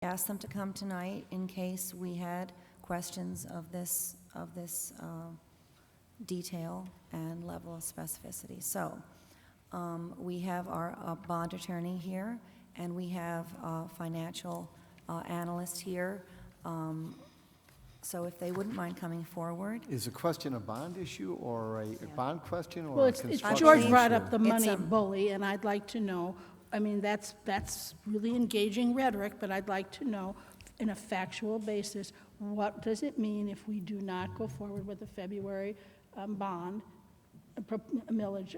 asked them to come tonight in case we had questions of this detail and level of specificity. So we have our bond attorney here, and we have a financial analyst here. So if they wouldn't mind coming forward. Is the question a bond issue or a bond question or Well, a it's construction George issue? brought up the money It's a- bully, and I'd like to know, I mean, that's really engaging rhetoric, but I'd like to know, in a factual basis, what does it mean if we do not go forward with the February bond, millage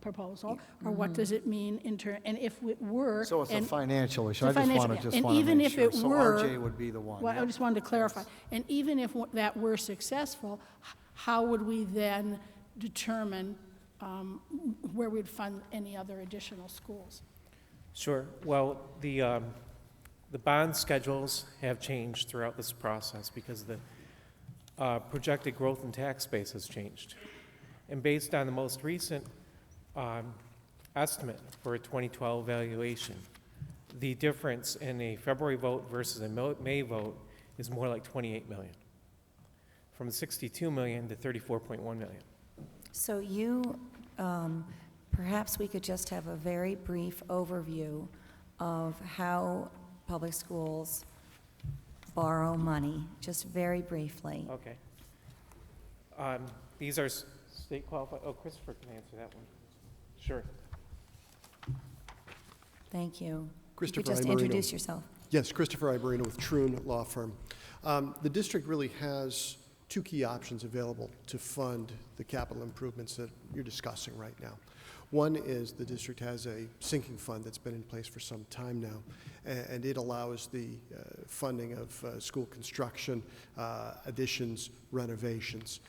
proposal, or what does it mean in turn, and if it were... So it's a and- financial issue. It's a I financial- just and want to even make if sure. it So were- RJ would be the one. Well, I Yep. just wanted to clarify. And even if that were successful, how would we then determine where we'd fund any other additional schools? Sure. Well, the bond schedules have changed throughout this process because the projected growth in tax base has changed. And based on the most recent estimate for a 2012 valuation, the difference in a February vote versus a May vote is more like 28 million, from 62 million to 34.1 million. So you, perhaps we could just have a very brief overview of how public schools borrow money, just very briefly. Okay. These are state qualified. Oh, Christopher can answer that one. Sure. Thank you. You Christopher could just Imerino. introduce yourself. Yes, Christopher Imerino with Troon Law Firm. The district really has two key options available to fund the capital improvements that you're discussing right now. One is the district has a sinking fund that's been in place for some time now, and it allows the funding of school construction, additions, renovations,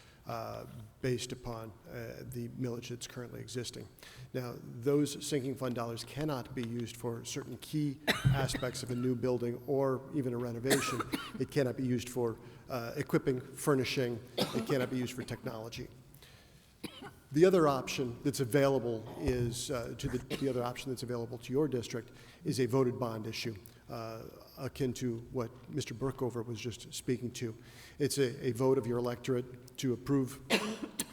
based upon the millage that's currently existing. Now, those sinking fund dollars cannot be used for certain key aspects of a new building or even a renovation. It cannot be used for equipping, furnishing. It cannot be used for technology. The other option that's available is, the other option that's available to your district is a voted bond issue, akin to what Mr. Burkover was just speaking to. It's a vote of your electorate to approve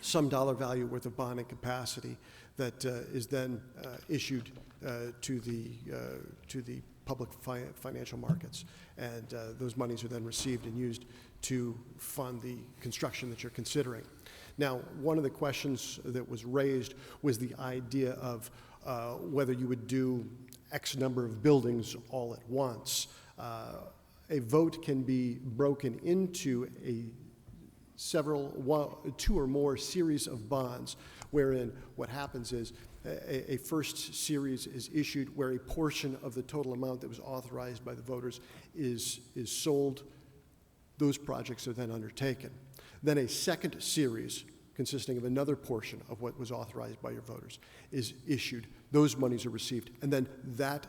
some dollar value worth of bonding capacity that is then issued to the public financial markets. And those monies are then received and used to fund the construction that you're considering. Now, one of the questions that was raised was the idea of whether you would do X number of buildings all at once. A vote can be broken into two or more series of bonds, wherein what happens is a first series is issued where a portion of the total amount that was authorized by the voters is sold. Those projects are then undertaken. Then a second series, consisting of another portion of what was authorized by your voters, is issued. Those monies are received. And then that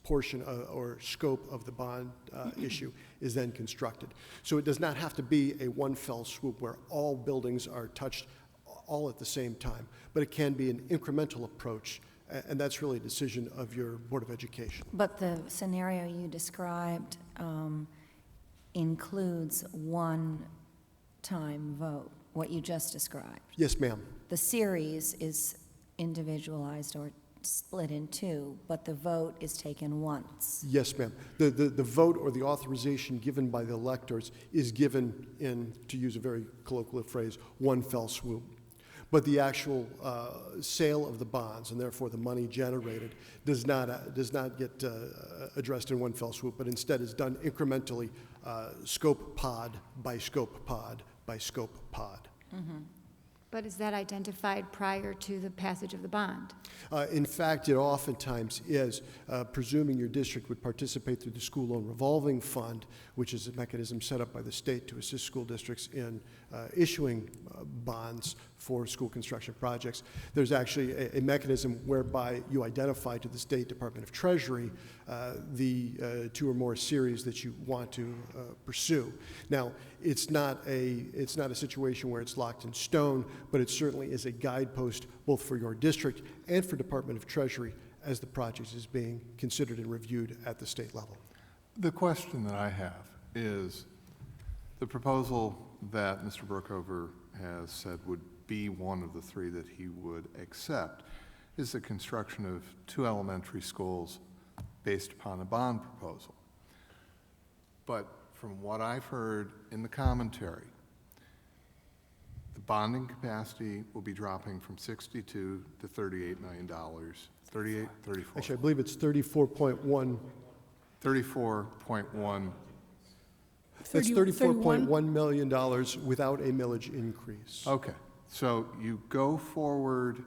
portion or scope of the bond issue is then constructed. So it does not have to be a one fell swoop where all buildings are touched all at the same time, but it can be an incremental approach, and that's really a decision of your Board of Education. But the scenario you described includes one-time vote, what you just described. Yes, ma'am. The series is individualized or split in two, but the vote is taken once. Yes, ma'am. The vote or the authorization given by the electors is given in, to use a very colloquial phrase, one fell swoop. But the actual sale of the bonds, and therefore the money generated, does not get addressed in one fell swoop, but instead is done incrementally, scope pod by scope pod by scope pod. Mm-hmm. But is that identified prior to the passage of the bond? In fact, it oftentimes is, presuming your district would participate through the school loan revolving fund, which is a mechanism set up by the state to assist school districts in issuing bonds for school construction projects. There's actually a mechanism whereby you identify to the State Department of Treasury the two or more series that you want to pursue. Now, it's not a situation where it's locked in stone, but it certainly is a guidepost both for your district and for Department of Treasury as the project is being considered and reviewed at the state level. The question that I have is, the proposal that Mr. Brookover has said would be one of the three that he would accept is the construction of 2 elementary schools based upon a bond proposal. But from what I've heard in the commentary, the bonding capacity will be dropping from $62 to $38 million. 34. Actually, I believe it's 34.1. 34.1. That's 31? $34.1 million without a millage increase. Okay, so you go forward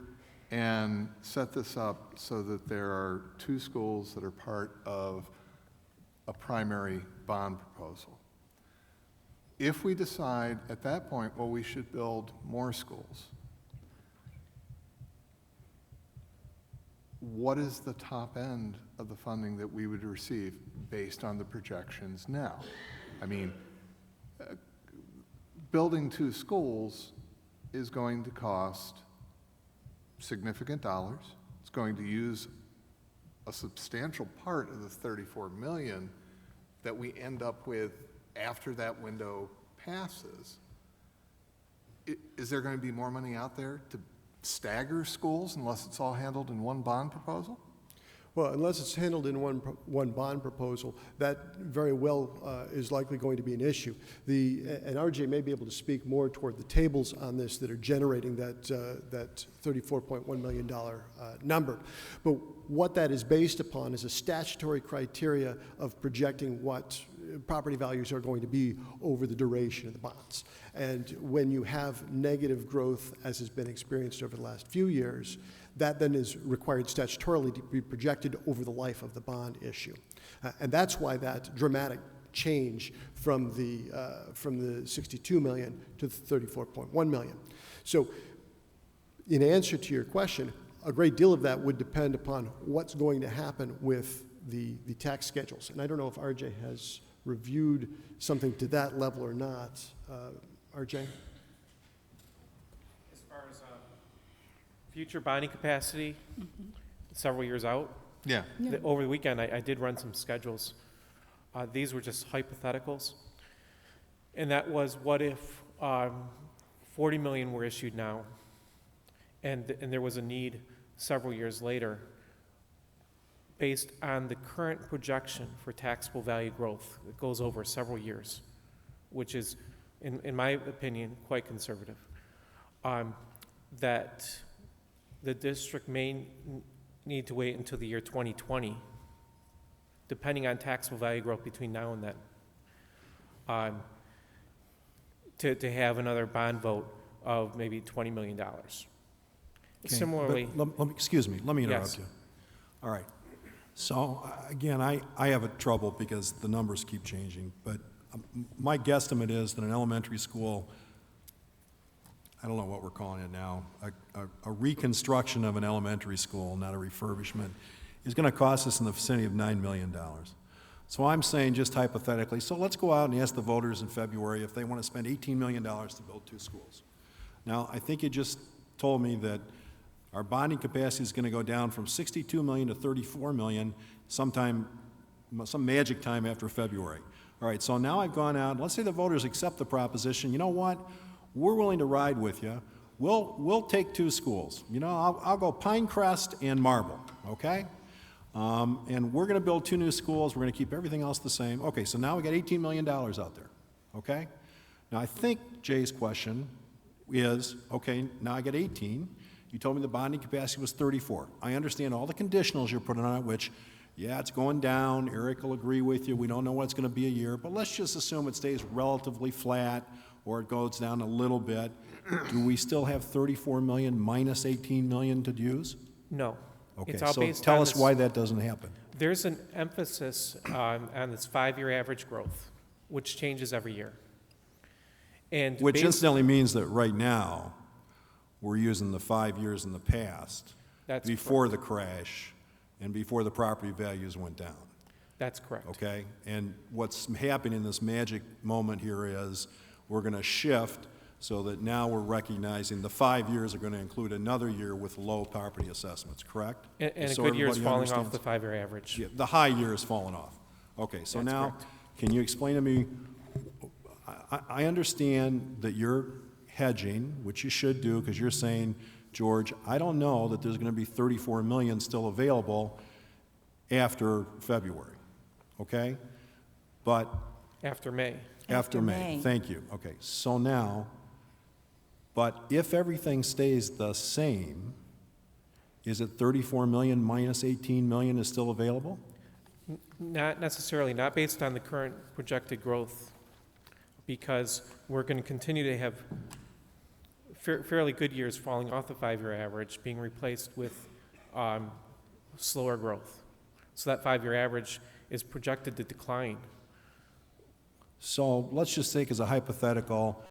and set this up so that there are 2 schools that are part of a primary bond proposal. If we decide at that point, well, we should build more schools, what is the top end of the funding that we would receive based on the projections now? I mean, building 2 schools is going to cost significant dollars. It's going to use a substantial part of the 34 million that we end up with after that window passes. Is there going to be more money out there to stagger schools unless it's all handled in one bond proposal? Well, unless it's handled in one bond proposal, that very well is likely going to be an issue. And RJ may be able to speak more toward the tables on this that are generating that $34.1 million number. But what that is based upon is a statutory criteria of projecting what property values are going to be over the duration of the bonds. And when you have negative growth, as has been experienced over the last few years, that then is required statutorily to be projected over the life of the bond issue. And that's why that dramatic change from the 62 million to the 34.1 million. So in answer to your question, a great deal of that would depend upon what's going to happen with the tax schedules. And I don't know if RJ has reviewed something to that level or not. RJ? As far as future bonding capacity, several years out, Yeah. over the weekend, I did run some schedules. These were just hypotheticals. And that was, what if 40 million were issued now, and there was a need several years later, based on the current projection for taxable value growth that goes over several years, which is, in my opinion, quite conservative, that the district may need to wait until the year 2020, depending on taxable value growth between now and then, to have another bond vote of maybe $20 million. Okay, Similarly, excuse me, let me interrupt Yes. you. All right. So, again, I have a trouble because the numbers keep changing, but my guesstimate is that an elementary school, I don't know what we're calling it now, a reconstruction of an elementary school, not a refurbishment, is going to cost us in the vicinity of $9 million. So I'm saying, just hypothetically, so let's go out and ask the voters in February if they want to spend $18 million to build 2 schools. Now, I think you just told me that our bonding capacity is going to go down from 62 million to 34 million sometime, some magic time after February. All right, so now I've gone out, let's say the voters accept the proposition, you know what, we're willing to ride with you, we'll take 2 schools. You know, I'll go Pinecrest and Marble, okay? And we're going to build 2 new schools, we're going to keep everything else the same. Okay, so now we got $18 million out there, okay? Now I think Jay's question is, okay, now I got 18, you told me the bonding capacity was 34. I understand all the conditionals you're putting on it, which, yeah, it's going down, Eric will agree with you, we don't know what it's going to be a year, but let's just assume it stays relatively flat or it goes down a little bit. Do we still have 34 million minus 18 million to use? no. Okay, It's all so based tell on us this- why that doesn't happen. There's an emphasis on this 5-year average growth, which changes every year. And Which based- incidentally means that right now, we're using the 5 years in the past, That's before the crash and before the property values went down, That's correct. okay? And what's happening in this magic moment here is we're going to shift so that now we're recognizing the 5 years are going to include another year with low property assessments, correct? And a So good year is everybody falling off understands? the 5-year average. Yeah, the high year is falling off. Okay, so That's now, correct. can you explain to me, I understand that you're hedging, which you should do, because you're saying, George, I don't know that there's going to be 34 million still available after February, okay? But After May. after May, thank you. Okay, so now, but if everything stays the same, is it 34 million minus 18 million is still available? Not necessarily, not based on the current projected growth, because we're going to continue to have fairly good years falling off the 5-year average, being replaced with slower growth. So that 5-year average is projected to decline. So let's just take as a hypothetical